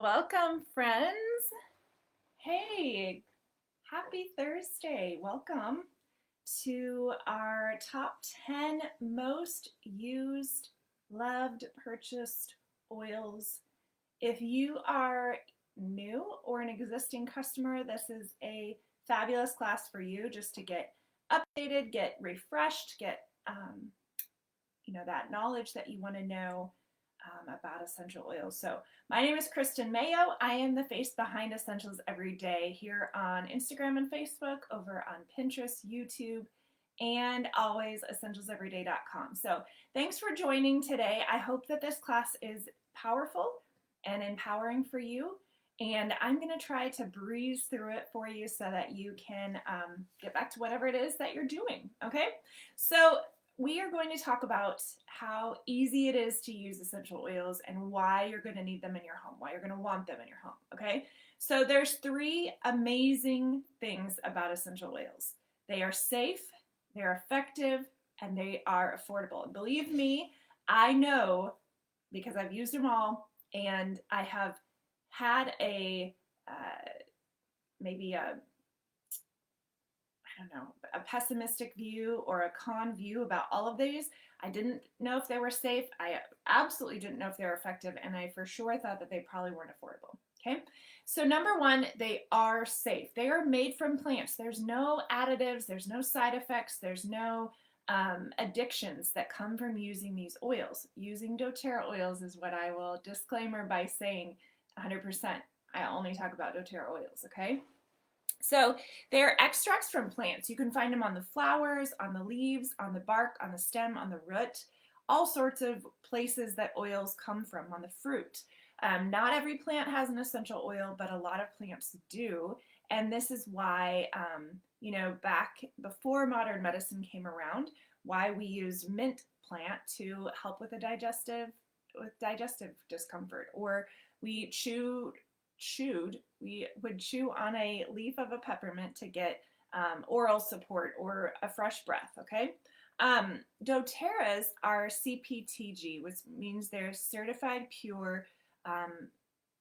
Welcome, friends. Hey, happy Thursday. Welcome to our top 10 most used, loved, purchased oils. If you are new or an existing customer, this is a fabulous class for you just to get updated, get refreshed, get that knowledge that you want to know about essential oils. So my name is Kristin Mayo. I am the face behind Essentials Every Day here on Instagram and Facebook, over on Pinterest, YouTube, and always essentialseveryday.com. So thanks for joining today. I hope that this class is powerful and empowering for you. And I'm going to try to breeze through it for you so that you can get back to whatever it is that you're doing. Okay? So we are going to talk about how easy it is to use essential oils and why you're going to need them in your home, why you're going to want them in your home, okay? So there's three amazing things about essential oils. They are safe, they're effective, and they are affordable. And believe me, I know because I've used them all, and I have had maybe a I don't know, a pessimistic view or a con view about all of these. I didn't know if they were safe. I absolutely didn't know if they were effective, and I for sure thought that they probably weren't affordable. Okay, so number one, they are safe. They are made from plants. There's no additives, there's no side effects, there's no addictions that come from using these oils. Using doTERRA oils is what I will disclaimer by saying 100%. I only talk about doTERRA oils, okay? So they're extracts from plants. You can find them on the flowers, on the leaves, on the bark, on the stem, on the root, all sorts of places that oils come from, on the fruit. Not every plant has an essential oil, but a lot of plants do. And this is why, back before modern medicine came around, why we used mint plant to help with digestive discomfort, or we we would chew on a leaf of a peppermint to get oral support or a fresh breath, okay? doTERRAs are CPTG, which means they're certified pure,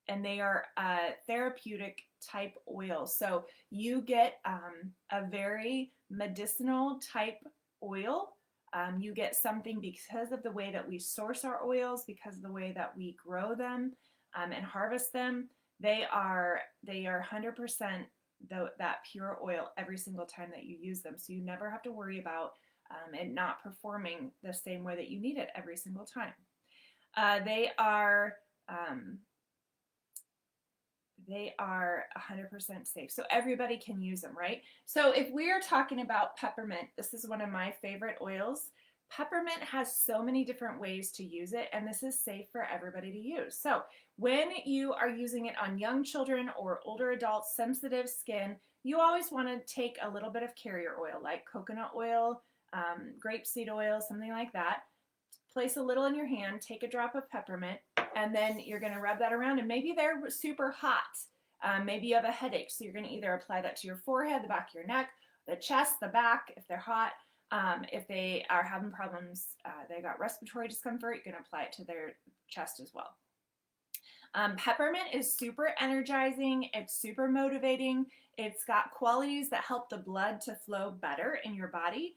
and they are a therapeutic type oil. So you get a very medicinal type oil. You get something because of the way that we source our oils, because of the way that we grow them and harvest them. They are 100% that pure oil every single time that you use them. So you never have to worry about it not performing the same way that you need it every single time. They are 100% safe. So everybody can use them, right? So if we are talking about peppermint, this is one of my favorite oils. Peppermint has so many different ways to use it, and this is safe for everybody to use. So when you are using it on young children or older adults, sensitive skin, you always want to take a little bit of carrier oil, like coconut oil, grapeseed oil, something like that. Place a little in your hand, take a drop of peppermint, and then you're going to rub that around. And maybe they're super hot. Maybe you have a headache, so you're going to either apply that to your forehead, the back of your neck, the chest, the back, if they're hot. If they are having problems, they got respiratory discomfort, you're going to apply it to their chest as well. Peppermint is super energizing. It's super motivating. It's got qualities that help the blood to flow better in your body.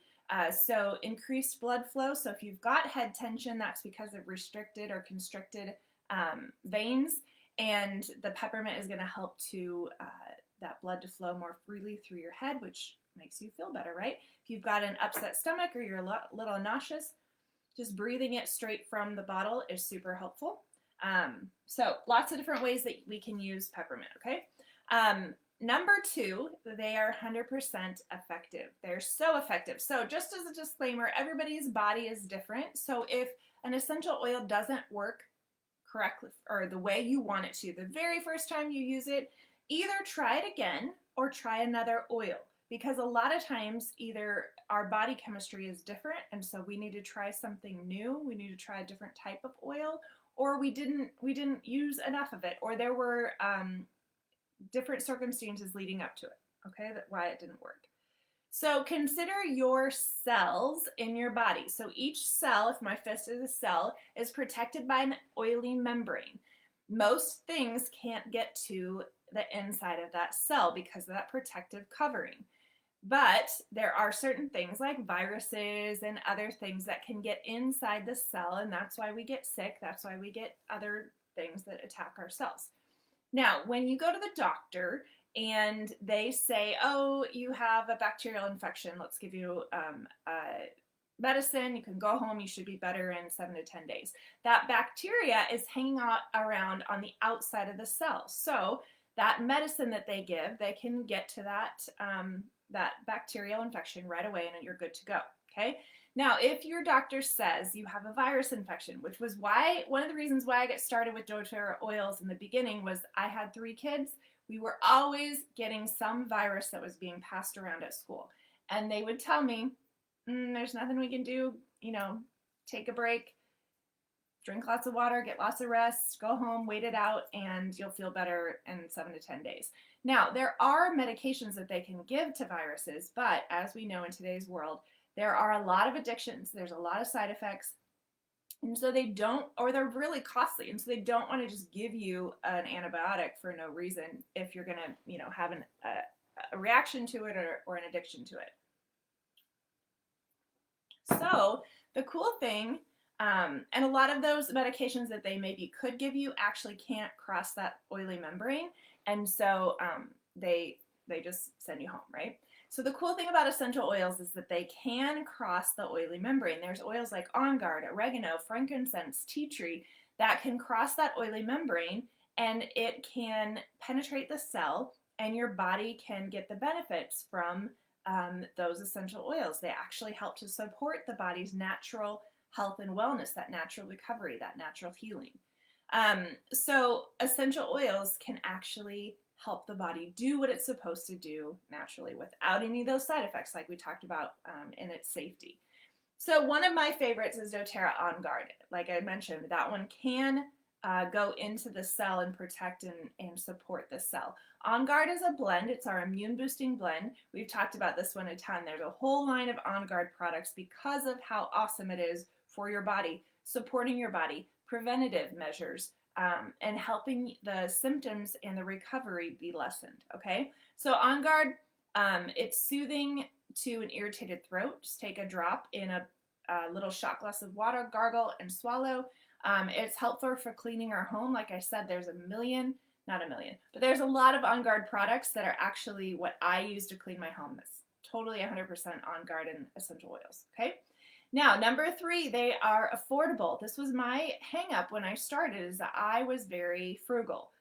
So increased blood flow. So if you've got head tension, that's because of restricted or constricted veins. And the peppermint is going to help to that blood to flow more freely through your head, which makes you feel better, right? If you've got an upset stomach or you're a little nauseous, just breathing it straight from the bottle is super helpful. So lots of different ways that we can use peppermint, okay? Number two, they are 100% effective. They're so effective. So just as a disclaimer, everybody's body is different. So if an essential oil doesn't work correctly or the way you want it to, the very first time you use it, either try it again or try another oil. Because a lot of times either our body chemistry is different, and so we need to try something new, we need to try a different type of oil, or we didn't use enough of it, or there were different circumstances leading up to it, okay, that's why it didn't work. So consider your cells in your body. So each cell, if my fist is a cell, is protected by an oily membrane. Most things can't get to the inside of that cell because of that protective covering. But there are certain things like viruses and other things that can get inside the cell, and that's why we get sick. That's why we get other things that attack our cells. Now, when you go to the doctor and they say, oh, you have a bacterial infection, let's give you medicine, you can go home, you should be better in 7 to 10 days. That bacteria is hanging out around on the outside of the cell. So that medicine that they give, they can get to that bacterial infection right away and you're good to go, okay? Now, if your doctor says you have a virus infection, which was one of the reasons why I got started with doTERRA oils in the beginning was I had 3 kids. We were always getting some virus that was being passed around at school. And they would tell me, there's nothing we can do, take a break, drink lots of water, get lots of rest, go home, wait it out, and you'll feel better in 7 to 10 days. Now, there are medications that they can give to viruses, but as we know in today's world, there are a lot of addictions. There's a lot of side effects. And so they don't, or they're really costly. And so they don't want to just give you an antibiotic for no reason if you're going to, have a reaction to it or an addiction to it. So the cool thing, and a lot of those medications that they maybe could give you actually can't cross that oily membrane. And so they just send you home, right? So the cool thing about essential oils is that they can cross the oily membrane. There's oils like On Guard, oregano, frankincense, tea tree that can cross that oily membrane and it can penetrate the cell and your body can get the benefits from those essential oils. They actually help to support the body's natural health and wellness, that natural recovery, that natural healing. So essential oils can actually help the body do what it's supposed to do naturally without any of those side effects like we talked about in its safety. So one of my favorites is doTERRA On Guard. Like I mentioned, that one can go into the cell and protect and support the cell. On Guard is a blend. It's our immune boosting blend. We've talked about this one a ton. There's a whole line of On Guard products because of how awesome it is for your body, supporting your body, preventative measures, and helping the symptoms and the recovery be lessened, okay? So On Guard, it's soothing to an irritated throat. Just take a drop in a little shot glass of water, gargle, and swallow. It's helpful for cleaning our home. Like I said, there's not a million, but there's a lot of On Guard products that are actually what I use to clean my home. That's totally 100% On Guard and essential oils, okay? Now, number 3, they are affordable. This was my hang up when I started, is that I was very frugal,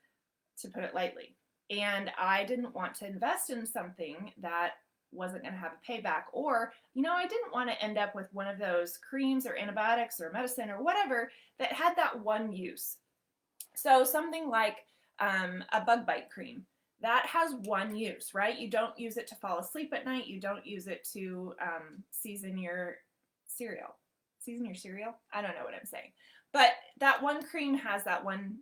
to put it lightly. And I didn't want to invest in something that wasn't going to have a payback, or, I didn't want to end up with one of those creams or antibiotics or medicine or whatever that had that one use. So something like a bug bite cream, that has one use, right? You don't use it to fall asleep at night. You don't use it to season your cereal. I don't know what I'm saying. But that one cream has that one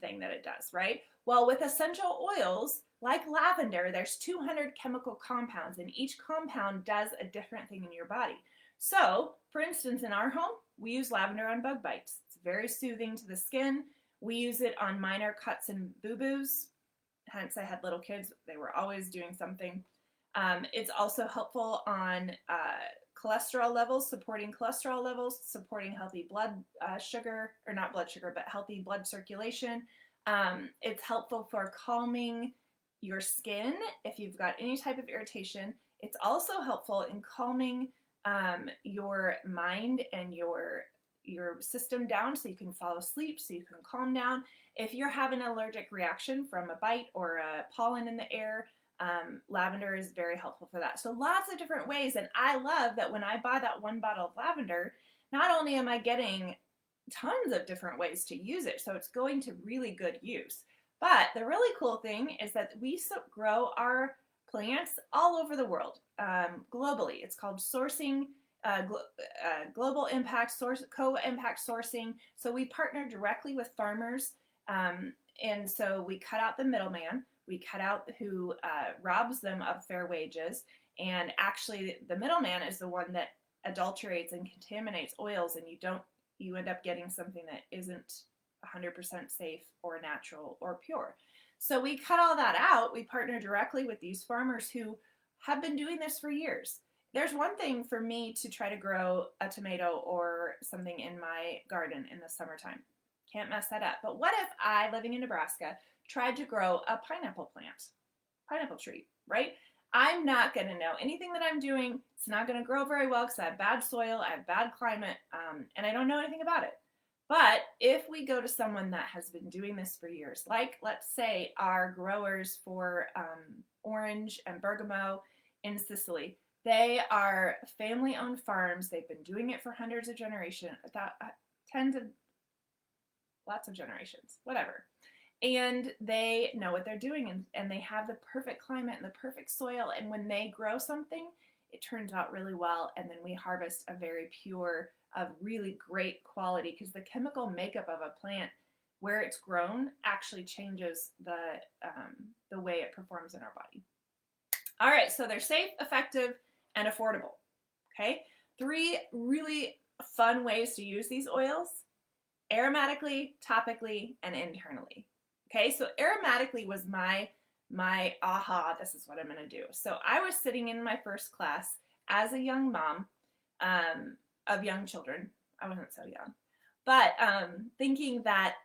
thing that it does, right? Well, with essential oils, like lavender, there's 200 chemical compounds, and each compound does a different thing in your body. So, for instance, in our home, we use lavender on bug bites. It's very soothing to the skin. We use it on minor cuts and boo-boos. Hence, I had little kids. They were always doing something. It's also helpful on cholesterol levels, supporting healthy blood sugar, or not blood sugar, but healthy blood circulation. It's helpful for calming your skin if you've got any type of irritation. It's also helpful in calming your mind and your system down so you can fall asleep, so you can calm down. If you're having an allergic reaction from a bite or a pollen in the air, lavender is very helpful for that. So lots of different ways, and I love that when I buy that one bottle of lavender, not only am I getting tons of different ways to use it, so it's going to really good use, but the really cool thing is that we grow our plants all over the world, globally. It's called sourcing, global impact co-impact sourcing. So we partner directly with farmers, and so we cut out the middleman. We cut out who robs them of fair wages, and actually the middleman is the one that adulterates and contaminates oils, and you end up getting something that isn't 100% safe or natural or pure. So we cut all that out. We partner directly with these farmers who have been doing this for years. There's one thing for me to try to grow a tomato or something in my garden in the summertime. Can't mess that up. But what if I, living in Nebraska, tried to grow a pineapple plant, pineapple tree, right? I'm not going to know anything that I'm doing. It's not going to grow very well because I have bad soil, I have bad climate, and I don't know anything about it. But if we go to someone that has been doing this for years, like let's say our growers for orange and bergamot in Sicily, they are family-owned farms. They've been doing it for hundreds of generations, lots of generations, whatever. And they know what they're doing, and they have the perfect climate and the perfect soil. And when they grow something, it turns out really well. And then we harvest a very pure, of really great quality, because the chemical makeup of a plant where it's grown actually changes the way it performs in our body. All right, so they're safe, effective, and affordable. Okay, 3 really fun ways to use these oils: aromatically, topically, and internally. Okay, so aromatically was my aha, this is what I'm going to do. So I was sitting in my first class as a young mom of young children. I wasn't so young, but thinking that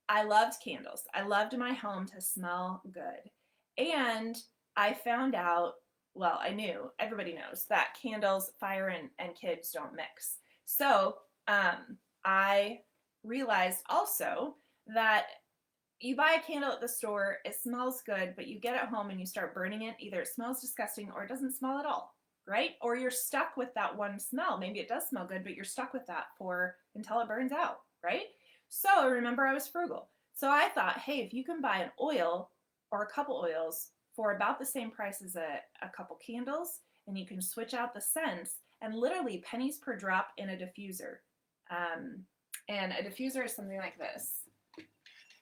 I loved candles. I loved my home to smell good. And I found out, well, I knew, everybody knows, that candles, fire, and kids don't mix. So I realized also that you buy a candle at the store, it smells good, but you get it home and you start burning it. Either it smells disgusting or it doesn't smell at all, right? Or you're stuck with that one smell. Maybe it does smell good, but you're stuck with that until it burns out, right? So remember, I was frugal. So I thought, hey, if you can buy an oil or a couple oils for about the same price as a couple candles, and you can switch out the scents, and literally pennies per drop in a diffuser. And a diffuser is something like this.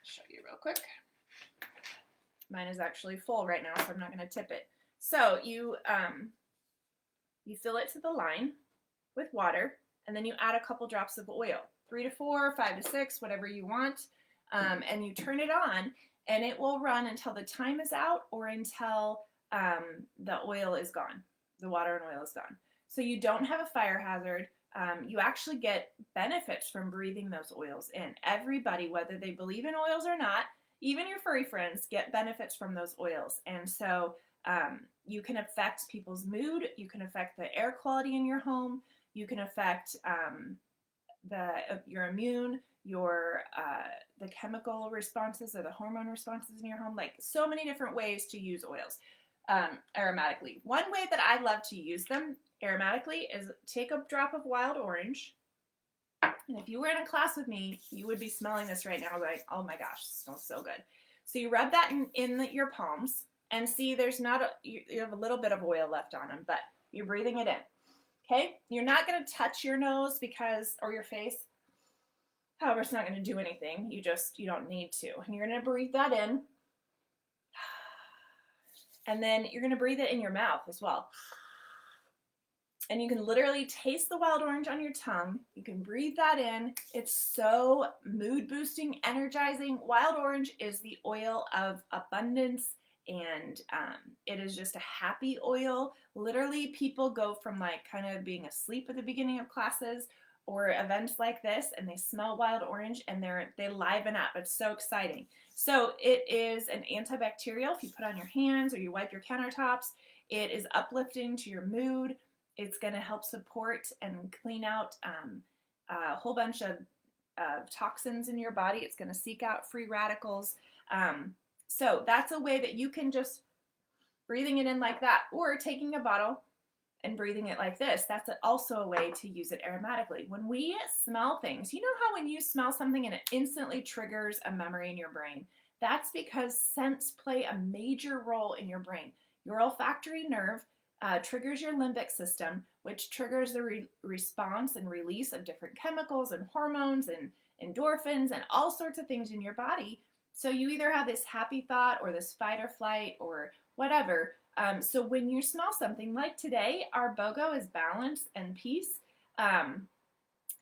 Show you real quick. Mine is actually full right now, so I'm not going to tip it. So you fill it to the line with water, and then you add a couple drops of oil, 3 to 4, 5 to 6, whatever you want, and you turn it on, and it will run until the time is out or until the oil is gone, the water and oil is gone. So you don't have a fire hazard. You actually get benefits from breathing those oils in. Everybody, whether they believe in oils or not, even your furry friends, get benefits from those oils. And so you can affect people's mood. You can affect the air quality in your home. You can affect your immune, the chemical responses or the hormone responses in your home. Like, so many different ways to use oils aromatically. One way that I love to use them aromatically is take a drop of wild orange, and if you were in a class with me, you would be smelling this right now, like, oh my gosh, it smells so good. So you rub that in your palms, and see, there's not you have a little bit of oil left on them, but you're breathing it in. Okay, you're not going to touch your nose or your face. However, it's not going to do anything. You don't need to. And you're going to breathe that in, and then you're going to breathe it in your mouth as well. And you can literally taste the wild orange on your tongue. You can breathe that in. It's so mood boosting, energizing. Wild orange is the oil of abundance, and it is just a happy oil. Literally, people go from like kind of being asleep at the beginning of classes or events like this, and they smell wild orange, and they liven up. It's so exciting. So it is an antibacterial. If you put on your hands or you wipe your countertops, it is uplifting to your mood. It's going to help support and clean out a whole bunch of toxins in your body. It's going to seek out free radicals. So that's a way that you can just breathing it in like that, or taking a bottle and breathing it like this. That's also a way to use it aromatically. When we smell things, you know how when you smell something and it instantly triggers a memory in your brain? That's because scents play a major role in your brain. Your olfactory nerve triggers your limbic system, which triggers the response and release of different chemicals and hormones and endorphins and all sorts of things in your body. So you either have this happy thought or this fight or flight or whatever. So when you smell something like today, our BOGO is balance and peace. And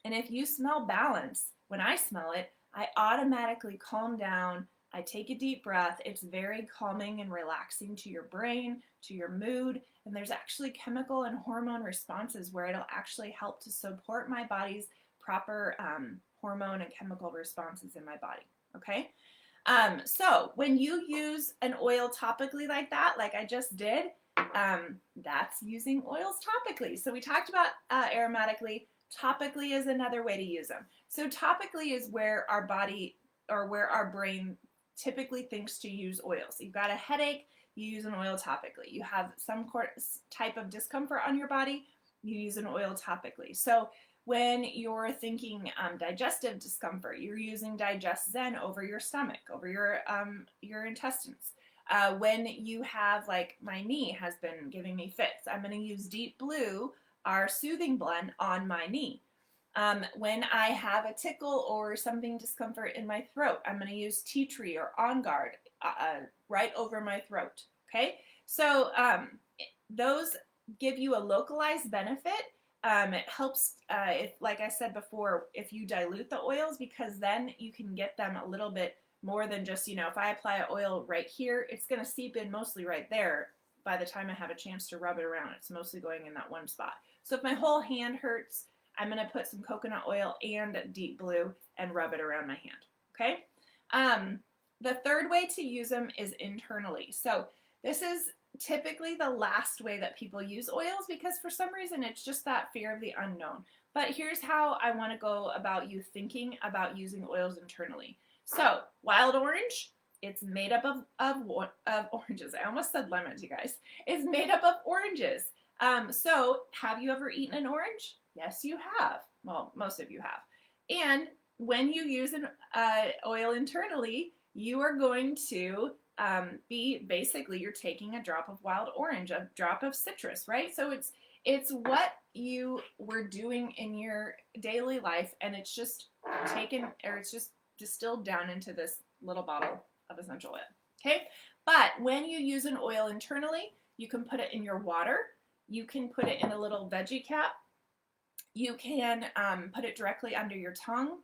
if you smell balance, when I smell it, I automatically calm down. I take a deep breath. It's very calming and relaxing to your brain, to your mood. And there's actually chemical and hormone responses where it'll actually help to support my body's proper hormone and chemical responses in my body. Okay. So when you use an oil topically like that, like I just did, that's using oils topically. So we talked about aromatically. Topically is another way to use them. So topically is where our body or where our brain typically thinks to use oils. You've got a headache, you use an oil topically. You have some type of discomfort on your body, you use an oil topically. So when you're thinking digestive discomfort, you're using Digest Zen over your stomach, over your intestines. When you have, like, my knee has been giving me fits, I'm going to use Deep Blue, our soothing blend, on my knee. When I have a tickle or something discomfort in my throat, I'm going to use Tea Tree or On Guard right over my throat. Okay, so those give you a localized benefit. It helps, if, like I said before, if you dilute the oils, because then you can get them a little bit more than just, if I apply an oil right here, it's going to seep in mostly right there. By the time I have a chance to rub it around, it's mostly going in that one spot. So if my whole hand hurts, I'm going to put some coconut oil and Deep Blue and rub it around my hand. Okay. The third way to use them is internally. So this is typically the last way that people use oils, because for some reason it's just that fear of the unknown. But here's how I want to go about you thinking about using oils internally. So wild orange, it's made up of oranges. I almost said lemons, you guys. It's made up of oranges. So have you ever eaten an orange? Yes, you have. Well, most of you have. And when you use an oil internally, you are going to you're taking a drop of wild orange, a drop of citrus, right? So it's what you were doing in your daily life, and it's just it's just distilled down into this little bottle of essential oil. Okay, but when you use an oil internally, you can put it in your water, you can put it in a little veggie cap, you can put it directly under your tongue.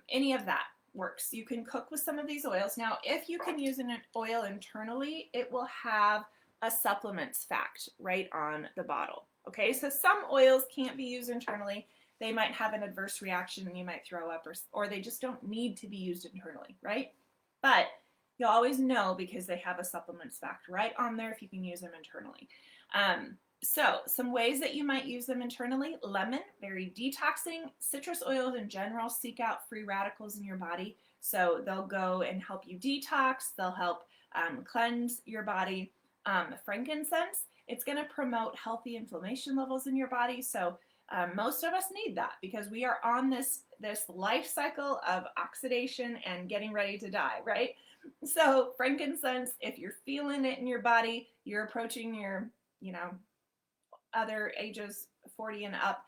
Any of that works. You can cook with some of these oils. Now, if you can use an oil internally, it will have a supplements fact right on the bottle. Okay, so some oils can't be used internally. They might have an adverse reaction and you might throw up, or they just don't need to be used internally, right? But you'll always know because they have a supplements fact right on there if you can use them internally. So some ways that you might use them internally: lemon, very detoxing. Citrus oils in general seek out free radicals in your body, so they'll go and help you detox. They'll help cleanse your body. Frankincense, it's going to promote healthy inflammation levels in your body. So most of us need that because we are on this life cycle of oxidation and getting ready to die, right? So frankincense, if you're feeling it in your body, you're approaching your, other ages 40 and up,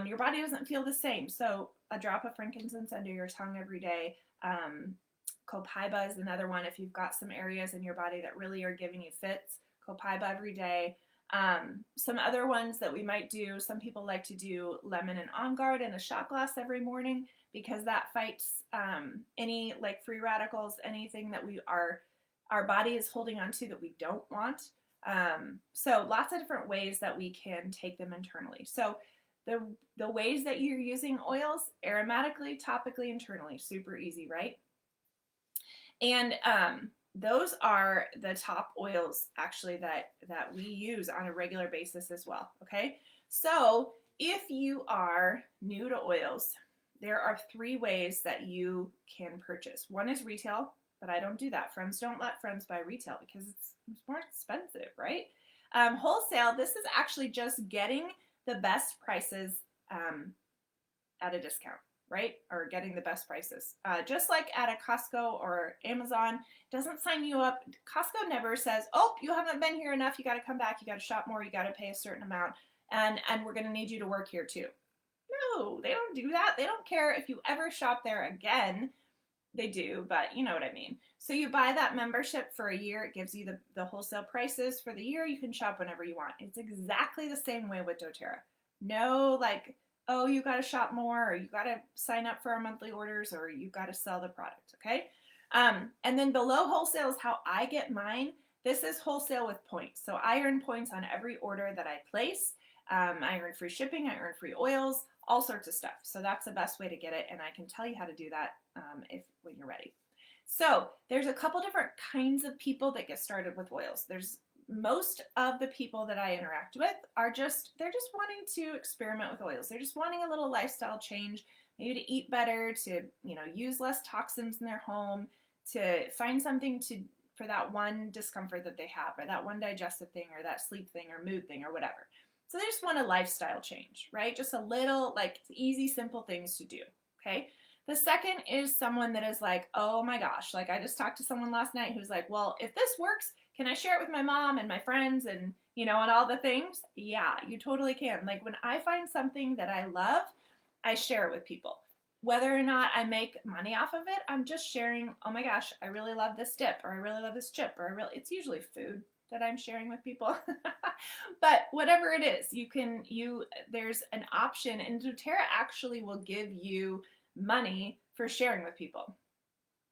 your body doesn't feel the same. So a drop of frankincense under your tongue every day. Copaiba is another one. If you've got some areas in your body that really are giving you fits, copaiba every day. Some other ones that we might do, some people like to do lemon and On Guard in a shot glass every morning, because that fights any like free radicals, anything that our body is holding on to that we don't want. So lots of different ways that we can take them internally. So the ways that you're using oils: aromatically, topically, internally. Super easy, right? And those are the top oils actually that we use on a regular basis as well. Okay, so if you are new to oils, there are 3 ways that you can purchase. One is retail, but I don't do that. Friends don't let friends buy retail because it's more expensive, right? Wholesale, this is actually just getting the best prices at a discount, right? Or getting the best prices. Just like at a Costco or Amazon, doesn't sign you up. Costco never says, oh, you haven't been here enough, you got to come back, you got to shop more, you got to pay a certain amount, and we're going to need you to work here too. No, they don't do that. They don't care if you ever shop there again. They do, but you know what I mean. So you buy that membership for a year. It gives you the wholesale prices for the year. You can shop whenever you want. It's exactly the same way with doTERRA. No, like, oh, you got to shop more, or you got to sign up for our monthly orders, or you got to sell the product. Okay. And then below wholesale is how I get mine. This is wholesale with points. So I earn points on every order that I place. I earn free shipping, I earn free oils, all sorts of stuff. So that's the best way to get it. And I can tell you how to do that if when you're ready. So there's a couple different kinds of people that get started with oils. There's most of the people that I interact with are they're just wanting to experiment with oils. They're just wanting a little lifestyle change, maybe to eat better, to, use less toxins in their home, to find something for that one discomfort that they have, or that one digestive thing, or that sleep thing, or mood thing, or whatever. So they just want a lifestyle change, right? Just a little, like, easy, simple things to do. Okay. The second is someone that is like, oh my gosh, like I just talked to someone last night who's like, well, if this works, can I share it with my mom and my friends and, and all the things? Yeah, you totally can. Like when I find something that I love, I share it with people. Whether or not I make money off of it, I'm just sharing, oh my gosh, I really love this dip, or I really love this chip, or it's usually food that I'm sharing with people. But whatever it is, there's an option, and doTERRA actually will give you money for sharing with people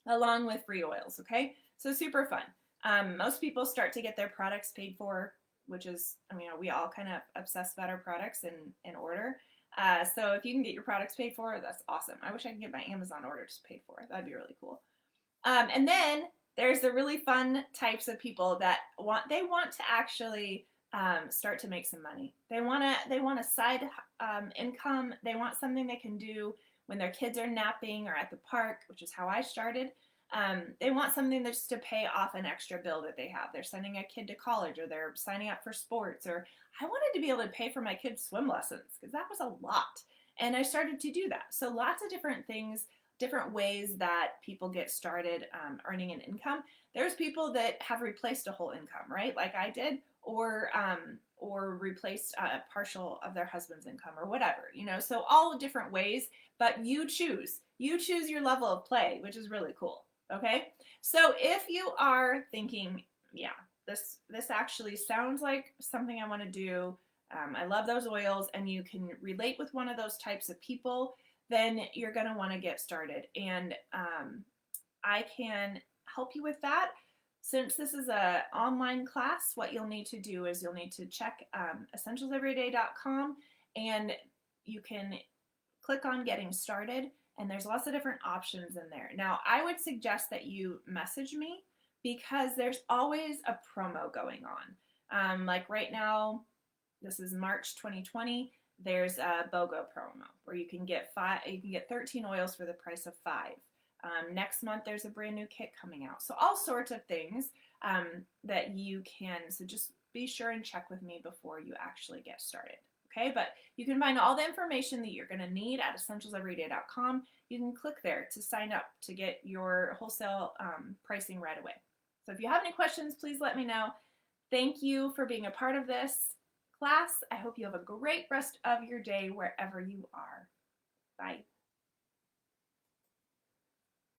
along with free oils. Okay, so super fun. Most people start to get their products paid for, which is, we all kind of obsess about our products and order. So if you can get your products paid for, that's awesome. I wish I could get my Amazon orders paid for. That'd be really cool. And then there's the really fun types of people that want to actually start to make some money. They want a side income. They want something they can do when their kids are napping or at the park, which is how I started. They want something that's to pay off an extra bill that they have. They're sending a kid to college, or they're signing up for sports, or I wanted to be able to pay for my kids' swim lessons because that was a lot. And I started to do that. So lots of different things, different ways that people get started earning an income. There's people that have replaced a whole income, right? Like I did, or replaced a partial of their husband's income, or whatever, so all different ways, but you choose your level of play, which is really cool. Okay, so if you are thinking, yeah, this actually sounds like something I want to do, I love those oils, and you can relate with one of those types of people, then you're going to want to get started. And I can help you with that. Since this is an online class, what you'll need to do is you'll need to check essentialseveryday.com, and you can click on getting started, and there's lots of different options in there. Now, I would suggest that you message me because there's always a promo going on. Like right now, this is March 2020. There's a BOGO promo where you can get 13 oils for the price of 5. Next month, there's a brand new kit coming out. So all sorts of things that you can, so just be sure and check with me before you actually get started. Okay, but you can find all the information that you're going to need at essentialseveryday.com. You can click there to sign up to get your wholesale pricing right away. So if you have any questions, please let me know. Thank you for being a part of this class. I hope you have a great rest of your day wherever you are. Bye.